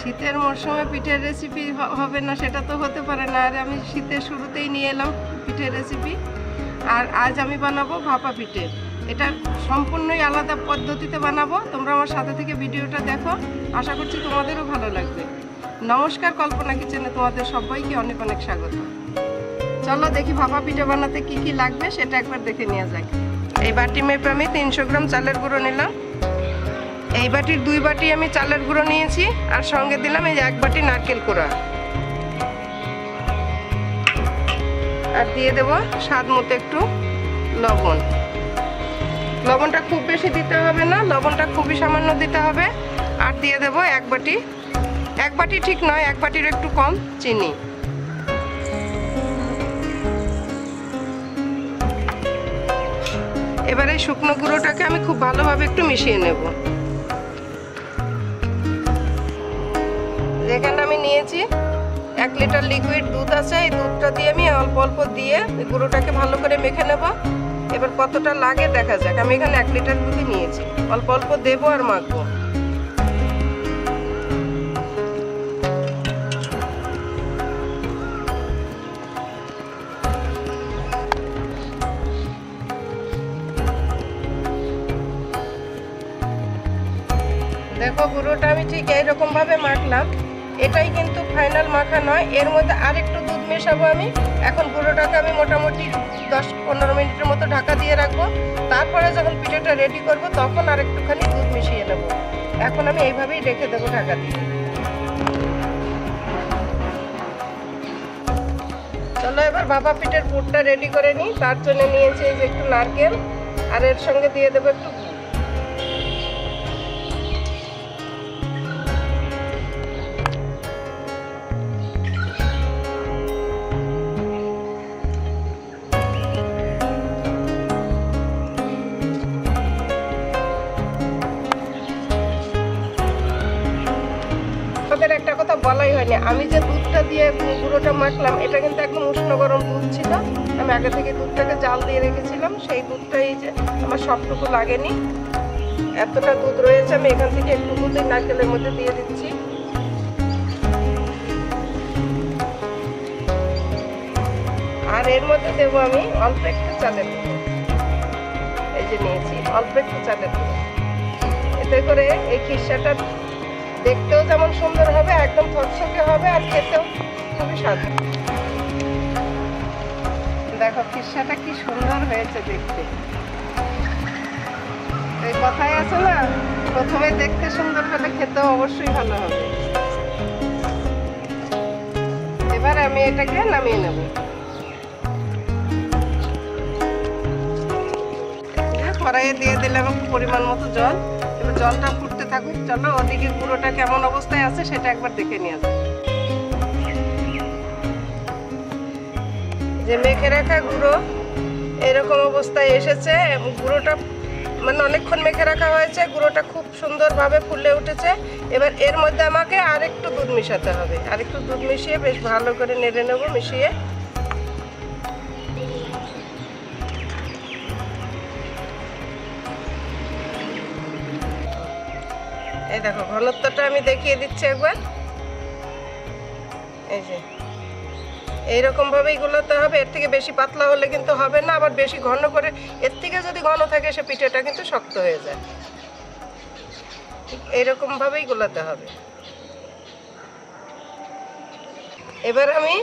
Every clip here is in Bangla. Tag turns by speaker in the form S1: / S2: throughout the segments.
S1: শীতের মরশুমে পিঠের রেসিপি হবে না সেটা তো হতে পারে না। আর আমি শীতের শুরুতেই নিয়ে এলাম পিঠের রেসিপি। আর আজ আমি বানাবো ভাপা পিঠে। এটা সম্পূর্ণই আলাদা পদ্ধতিতে বানাবো। তোমরা আমার সাথে থেকে ভিডিওটা দেখো, আশা করছি তোমাদেরও ভালো লাগবে। নমস্কার, কল্পনা কিচেনে তোমাদের সবাইকে অনেক অনেক স্বাগত। চলো দেখি ভাপা পিঠে বানাতে কি কি লাগবে সেটা একবার দেখে নেওয়া যাক। এই বাটি মেপে আমি 300 গ্রাম চালের গুঁড়ো নিলাম। এই বাটির 2 বাটি আমি চালের গুঁড়ো নিয়েছি, আর সঙ্গে দিলাম এই 1 বাটি নারকেল কোড়া, আর দিয়ে দেব স্বাদ মতো একটু লবণ। লবণটা খুব বেশি দিতে হবে না, লবণটা খুবই সামান্য দিতে হবে। আর দিয়ে দেব 1 বাটি ঠিক নয়, 1 বাটির একটু কম চিনি। এবারে শুকনো গুঁড়োটাকে আমি খুব ভালোভাবে একটু মিশিয়ে নেব। এখানে আমি নিয়েছি 1 লিটার লিকুইড দুধ আছে, এই দুধটা দিয়ে আমি অল্প অল্প দিয়ে গুঁড়োটাকে ভালো করে মেখে নেব। এবার কতটা লাগে দেখা যাক। আমি এখানে 1 লিটার দুধই নিয়েছি, অল্প অল্প দেবো আর মাখবো। দেখো গুঁড়োটা আমি ঠিক এইরকম ভাবে মাখলাম। এটাই কিন্তু ফাইনাল মাখা নয়, এর মধ্যে আরেকটু দুধ মেশাবো আমি। এখন গুঁড়োটাকে আমি মোটামুটি 10-15 মিনিটের মতো ঢাকা দিয়ে রাখবো। তারপরে যখন পিঠেটা রেডি করব তখন আরেকটুখানি দুধ মিশিয়ে নেব। এখন আমি এইভাবেই রেখে দেবো ঢাকা দিয়ে। চলো এবার ভাপা পিঠের পুরটা রেডি করে নিই। তার জন্য নিয়েছি এই যে একটু নারকেল, আর এর সঙ্গে দিয়ে দেবো একটু একটা কথা বলাই হয়নি, আমি যে দুধটা দিয়ে গুঁড়োটা মাখলাম এটা কিন্তু একদম উষ্ণ গরম দুধ ছিল। আমি আগে থেকে দুধটাকে জাল দিয়ে রেখেছিলাম, সেই দুধটাই যে আমার সবটুকু লাগেনি, এতটা দুধ রয়েছে। আমি এখান থেকে একটু দুধ নারকেলের মধ্যে দিয়ে দিচ্ছি। আর এর মধ্যে দেবো আমি অল্প একটু চালের গুঁড়ো। এই যে নিয়েছি অল্প একটু চালের গুঁড়ো। এতে করে এই খিরসাটা দেখতেও যেমন সুন্দর হবে, একদম থকথকে হবে, আর খেতেও খুবই স্বাদ। দেখো খিরসাটা কি সুন্দর হয়েছে দেখতে। এই কথাই আছে না, প্রথমে দেখতে সুন্দর হলে খেতেও অবশ্যই ভালো হবে। এবার আমি এটাকে নামিয়ে নেব। কড়াইয়ে দিয়ে দিলাম পরিমাণ মতো জল। এবার জলটা ফুটতে থাকুক। চলো ওদিকে গুঁড়োটা কেমন অবস্থায় আছে সেটা একবার দেখে নিয়ে যাক। যে মেখে রাখা গুঁড়ো এরকম অবস্থায় এসেছে। গুঁড়োটা মানে অনেকক্ষণ মেখে রাখা হয়েছে, গুঁড়োটা খুব সুন্দরভাবে ফুলে উঠেছে। এবার এর মধ্যে আমাকে আরেকটু দুধ মিশাতে হবে। আরেকটু দুধ মিশিয়ে বেশ ভালো করে নেড়ে নেব। মিশিয়ে এই দেখো ঘনত্বটা আমি দেখিয়ে দিচ্ছি একবার। এই যে এইরকম ভাবেই গোলাতে হবে। এর থেকে বেশি পাতলা হলে কিন্তু হবে না, আবার বেশি ঘন করে এর থেকে যদি ঘন থাকে সে পিঠেটা কিন্তু শক্ত হয়ে যায়। এইরকম ভাবেই গোলাতে হবে। এবার আমি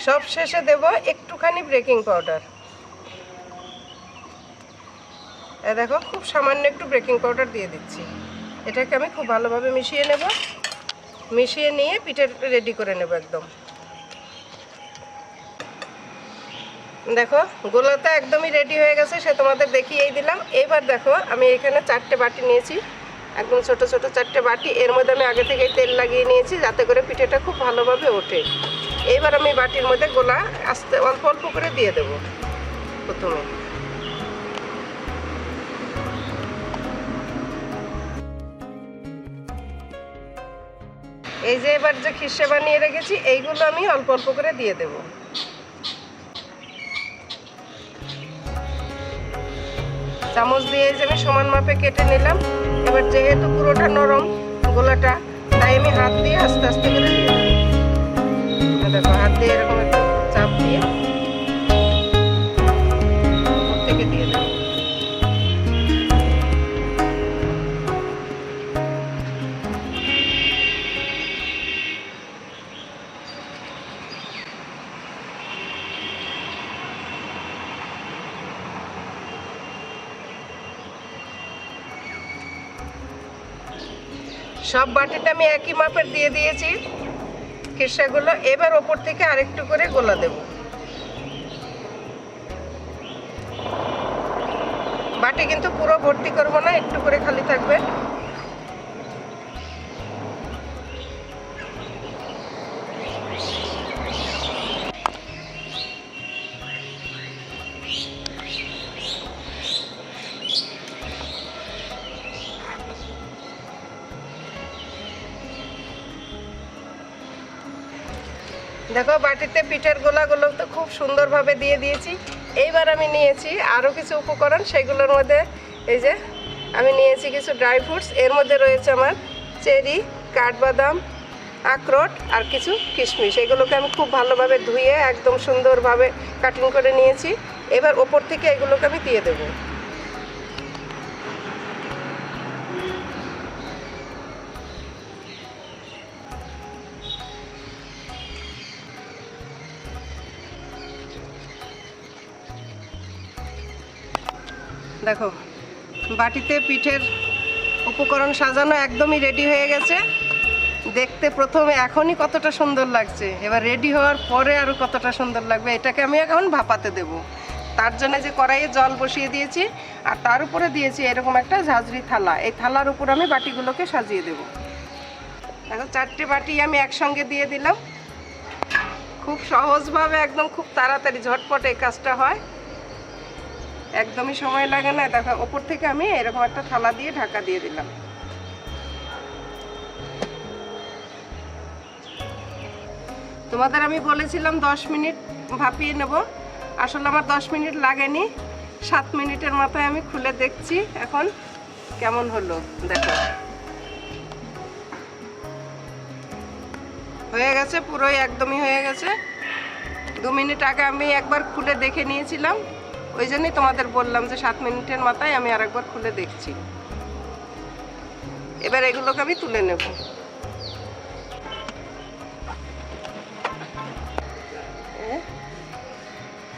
S1: সব শেষে দেব একটুখানি বেকিং পাউডার। দেখো খুব সামান্য একটু বেকিং পাউডার দিয়ে দিচ্ছি। এটাকে আমি খুব ভালোভাবে মিশিয়ে নেব। মিশিয়ে নিয়ে পিঠে রেডি করে নেব একদম। দেখো গোলাটা একদমই রেডি হয়ে গেছে, সে তোমাদের দেখিয়েই দিলাম। এবার দেখো আমি এখানে 4টে বাটি নিয়েছি, একদম ছোট ছোট 4টে বাটি। এর মধ্যে আমি আগে থেকেই তেল লাগিয়ে নিয়েছি যাতে করে পিঠেটা খুব ভালোভাবে ওঠে। এবার আমি বাটির মধ্যে গোলা আস্তে অল্প অল্প করে দিয়ে দেব প্রথমে। এই যে এবার যে খিরসা বানিয়ে রেখেছি এইগুলো আমি অল্প অল্প করে দিয়ে দেব। চামচ দিয়ে যে আমি সমান মাপে কেটে নিলাম। এবার যেহেতু পুরোটা নরম গোলাটা, তাই আমি হাত দিয়ে আস্তে আস্তে করে দিয়ে দেবো। দেখো হাত দিয়ে এরকম একটু চাপ দিয়ে উপর থেকে দিয়ে দেবো। সব বাটিতে আমি একই মাপের দিয়ে দিয়েছি খিরসাগুলো। এবার ওপর থেকে আরেকটু করে গোলা দেব। বাটি কিন্তু পুরো ভর্তি করব না, একটু করে খালি থাকবে। দেখো বাটিতে পিঠের গোলাগুলো তো খুব সুন্দরভাবে দিয়ে দিয়েছি। এইবার আমি নিয়েছি আরও কিছু উপকরণ, সেগুলোর মধ্যে এই যে আমি নিয়েছি কিছু ড্রাই ফ্রুটস। এর মধ্যে রয়েছে আমার চেরি, কাঠবাদাম, আখরোট আর কিছু কিশমিশ। এগুলোকে আমি খুব ভালোভাবে ধুয়ে একদম সুন্দরভাবে কাটিং করে নিয়েছি। এবার ওপর থেকে এগুলোকে আমি দিয়ে দেবো। দেখো বাটিতে পিঠের উপকরণ সাজানো একদমই রেডি হয়ে গেছে। দেখতে প্রথমে এখনই কতটা সুন্দর লাগছে, এবার রেডি হওয়ার পরে আরও কতটা সুন্দর লাগবে। এটাকে আমি এখন ভাপাতে দেব। তার জন্য যে কড়াইয়ে জল বসিয়ে দিয়েছি আর তার উপরে দিয়েছি এরকম একটা ঝাঁঝরি থালা। এই থালার উপর আমি বাটিগুলোকে সাজিয়ে দেব। এখন 4টে বাটি আমি একসঙ্গে দিয়ে দিলাম। খুব সহজভাবে একদম খুব তাড়াতাড়ি ঝটপট এই কাজটা হয়, একদমই সময় লাগে না। দেখো ওপর থেকে আমি এরকম একটা থালা দিয়ে ঢাকা দিয়ে দিলাম। তোমাদের আমি বলেছিলাম 10 মিনিট ভাপিয়ে নেব, আসলে আমার 10 মিনিট লাগেনি। 7 মিনিটের মাথায় আমি খুলে দেখছি এখন কেমন হলো। দেখো হয়ে গেছে, পুরোই একদমই হয়ে গেছে। 2 মিনিট আগে আমি একবার খুলে দেখে নিয়েছিলাম, ওই জন্যই তোমাদের বললাম যে 7 মিনিটের মাথায় আমি আরেকবার খুলে দেখছি। এবার এগুলোকে আমি তুলে নেব।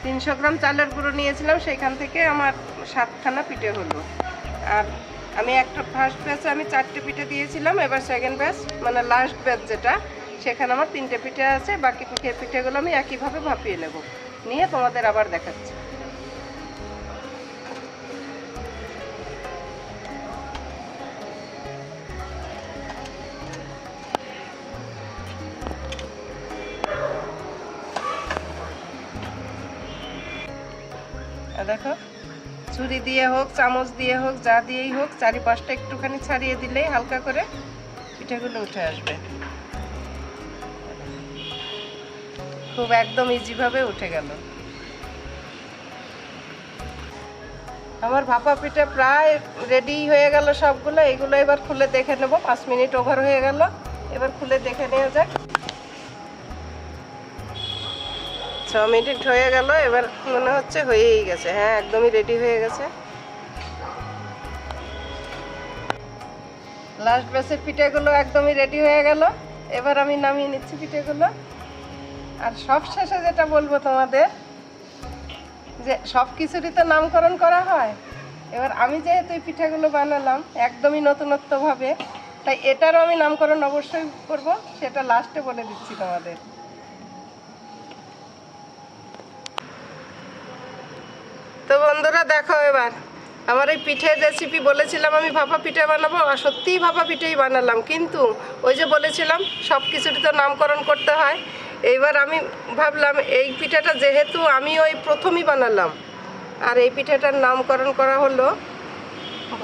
S1: 300 গ্রাম চালের গুঁড়ো নিয়েছিলাম, সেখান থেকে আমার 7খানা পিঠে হলো। আর আমি একটা ফার্স্ট ব্যাচে আমি 4টে পিঠে দিয়েছিলাম, এবার সেকেন্ড ব্যাচ মানে লাস্ট ব্যাচ যেটা, সেখানে আমার 3টে পিঠে আছে। বাকি পিঠেগুলো আমি একইভাবে ভাপিয়ে নেব, নিয়ে তোমাদের আবার দেখাচ্ছি। দেখো ছুরি দিয়ে হোক চামচ দিয়ে হোক যা দিয়েই হোক চারিপাশটা একটুখানি ছাড়িয়ে দিলেই হালকা করে পিঠেগুলো উঠে আসবে। খুব একদম ইজিভাবে উঠে গেল। আমার ভাপা পিঠে প্রায় রেডি হয়ে গেল সবগুলো। এগুলো এবার খুলে দেখে নেব। 5 মিনিট ওভার হয়ে গেল, এবার খুলে দেখে নেওয়া যাক। 6 মিনিট হয়ে গেল, এবার মনে হচ্ছে হয়েই গেছে। হ্যাঁ একদমই রেডি হয়ে গেছে। লাস্ট ব্যাচের পিঠেগুলো একদমই রেডি হয়ে গেল। এবার আমি নামিয়ে নিচ্ছি পিঠেগুলো। আর সব শেষে যেটা বলবো তোমাদের, যে সব কিছুরই তো নামকরণ করা হয়। এবার আমি যেহেতু এই পিঠেগুলো বানালাম একদমই নতুনত্বভাবে, তাই এটারও আমি নামকরণ অবশ্যই করব, সেটা লাস্টে বলে দিচ্ছি তোমাদের। তো বন্ধুরা দেখো, এবার আমার এই পিঠের রেসিপি বলেছিলাম আমি ভাপা পিঠে বানাবো, আর সত্যিই ভাপা পিঠেই বানালাম। কিন্তু ওই যে বলেছিলাম সব কিছুরই তো নামকরণ করতে হয়। এইবার আমি ভাবলাম এই পিঠাটা যেহেতু আমি ওই প্রথমই বানালাম, আর এই পিঠাটার নামকরণ করা হলো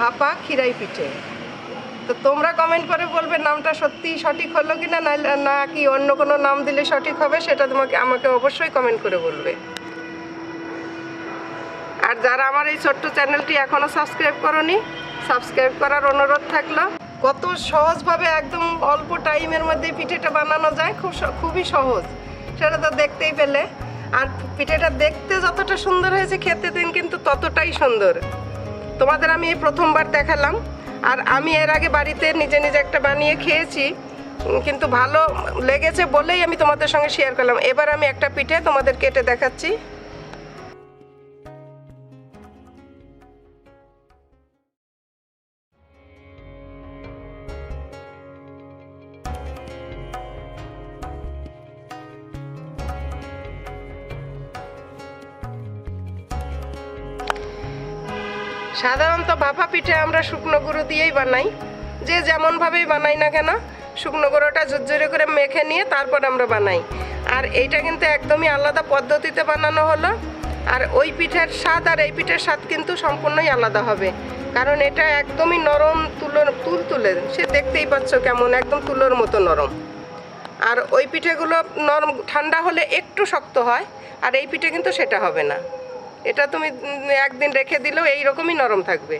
S1: ভাপা খিরাই পিঠে। তো তোমরা কমেন্ট করে বলবে নামটা সত্যিই সঠিক হলো কি না, না কি অন্য কোনো নাম দিলে সঠিক হবে, সেটা আমাকে অবশ্যই কমেন্ট করে বলবে। আর যারা আমার এই ছোট্ট চ্যানেলটি এখনও সাবস্ক্রাইব করোনি, সাবস্ক্রাইব করার অনুরোধ থাকলো। কত সহজভাবে একদম অল্প টাইমের মধ্যে পিঠেটা বানানো যায়, খুবই সহজ, সেটা তো দেখতেই পেলে। আর পিঠেটা দেখতে যতটা সুন্দর হয়েছে, খেতে দিন কিন্তু ততটাই সুন্দর। তোমাদের আমি এই প্রথমবার দেখালাম, আর আমি এর আগে বাড়িতে নিজে নিজে একটা বানিয়ে খেয়েছি, কিন্তু ভালো লেগেছে বলেই আমি তোমাদের সঙ্গে শেয়ার করলাম। এবার আমি একটা পিঠে তোমাদের কেটে দেখাচ্ছি। সাধারণত ভাপা পিঠে আমরা শুকনো গুঁড়ো দিয়েই বানাই, যে যেমনভাবেই বানাই না কেন, শুকনো গুঁড়োটা ঝুরঝুরে করে মেখে নিয়ে তারপর আমরা বানাই। আর এইটা কিন্তু একদমই আলাদা পদ্ধতিতে বানানো হলো। আর ওই পিঠের স্বাদ আর এই পিঠের স্বাদ কিন্তু সম্পূর্ণই আলাদা হবে, কারণ এটা একদমই নরম, তুলে সে দেখতেই পাচ্ছ কেমন, একদম তুলোর মতো নরম। আর ওই পিঠেগুলো নরম, ঠান্ডা হলে একটু শক্ত হয়, আর এই পিঠে কিন্তু সেটা হবে না। এটা তুমি একদিন রেখে দিলেও এই রকমই নরম থাকবে।